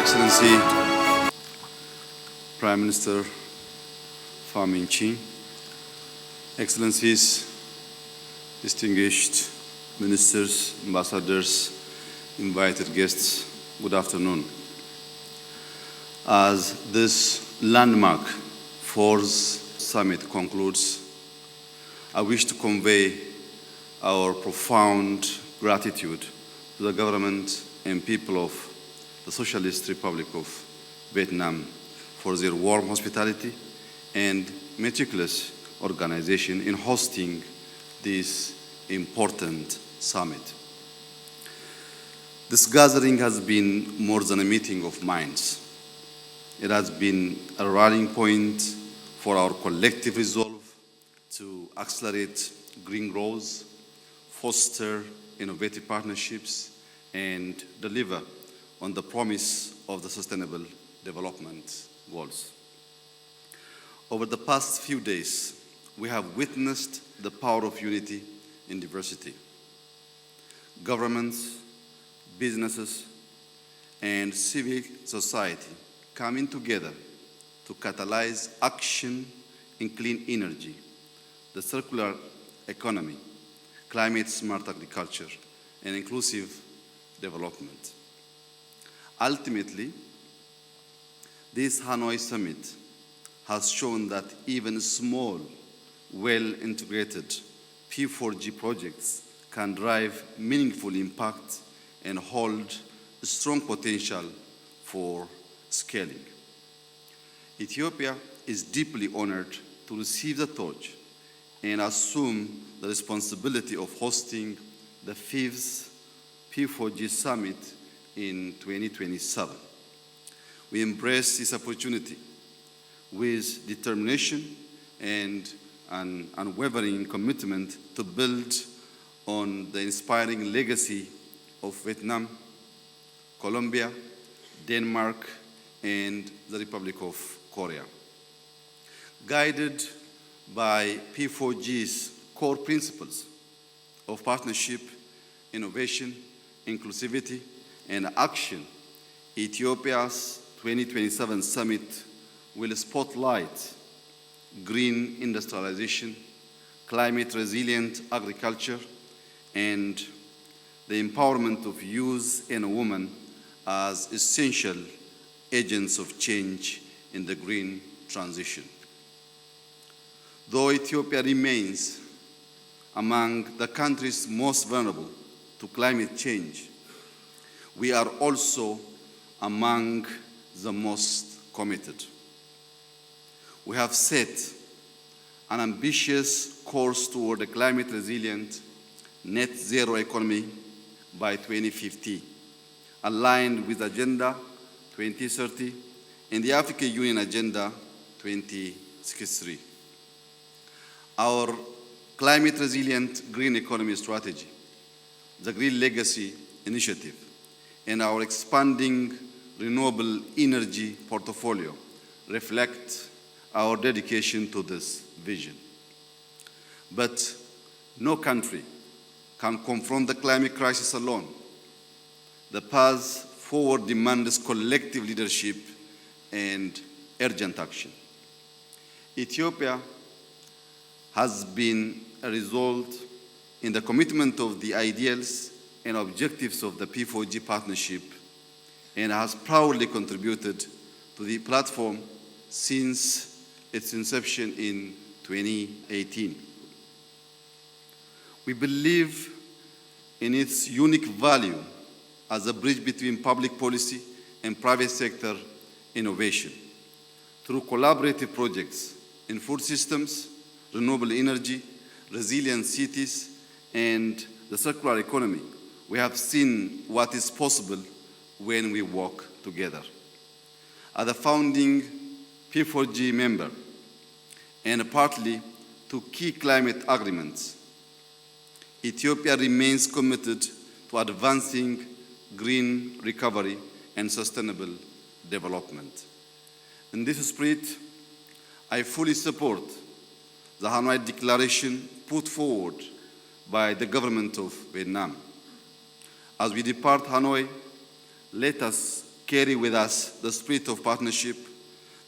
Excellency Prime Minister Pham Minh Chinh, Excellencies, distinguished ministers, ambassadors, invited guests, good afternoon. As this landmark fourth summit concludes, I wish to convey our profound gratitude to the government and people of the Socialist Republic of Vietnam for their warm hospitality and meticulous organization in hosting this important summit. This gathering has been more than a meeting of minds. It has been a rallying point for our collective resolve to accelerate green growth, foster innovative partnerships, and deliver on the promise of the Sustainable Development Goals. Over the past few days, we have witnessed the power of unity in diversity. Governments, businesses, and civic society coming together to catalyze action in clean energy, the circular economy, climate-smart agriculture, and inclusive development. Ultimately, this Hanoi Summit has shown that even small, well-integrated P4G projects can drive meaningful impact and hold a strong potential for scaling. Ethiopia is deeply honored to receive the torch and assume the responsibility of hosting the fifth P4G Summit in 2027. We embrace this opportunity with determination and an unwavering commitment to build on the inspiring legacy of Vietnam, Colombia, Denmark, and the Republic of Korea. Guided by P4G's core principles of partnership, innovation, inclusivity, and action, Ethiopia's 2027 summit will spotlight green industrialization, climate-resilient agriculture, and the empowerment of youth and women as essential agents of change in the green transition. Though Ethiopia remains among the countries most vulnerable to climate change, we are also among the most committed. We have set an ambitious course toward a climate-resilient, net-zero economy by 2050, aligned with Agenda 2030 and the African Union Agenda 2063. Our climate-resilient green economy strategy, the Green Legacy Initiative, and our expanding renewable energy portfolio reflect our dedication to this vision. But no country can confront the climate crisis alone. The path forward demands collective leadership and urgent action. Ethiopia has been a result in the commitment of the ideals and objectives of the P4G partnership and has proudly contributed to the platform since its inception in 2018. We believe in its unique value as a bridge between public policy and private sector innovation. Through collaborative projects in food systems, renewable energy, resilient cities, and the circular economy, we have seen what is possible when we work together. As a founding P4G member and partly to key climate agreements, Ethiopia remains committed to advancing green recovery and sustainable development. In this spirit, I fully support the Hanoi Declaration put forward by the government of Vietnam. As we depart Hanoi, let us carry with us the spirit of partnership,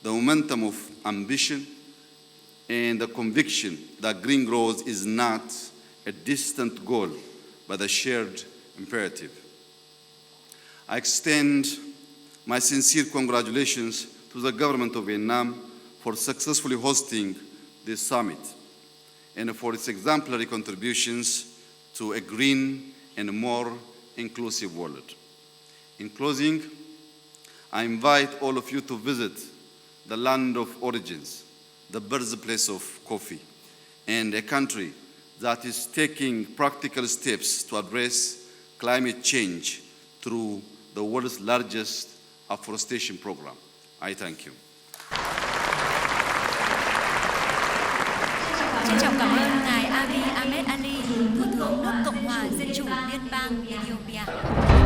the momentum of ambition, and the conviction that green growth is not a distant goal, but a shared imperative. I extend my sincere congratulations to the government of Vietnam for successfully hosting this summit and for its exemplary contributions to a green and more inclusive world. In closing, I invite all of you to visit the land of origins, the birthplace of coffee, and a country that is taking practical steps to address climate change through the world's largest afforestation program. I thank you. Trân trọng cảm ơn Ngài Abiy Ahmed Ali, Thủ tướng nước Cộng hòa Dân chủ Liên bang Ethiopia.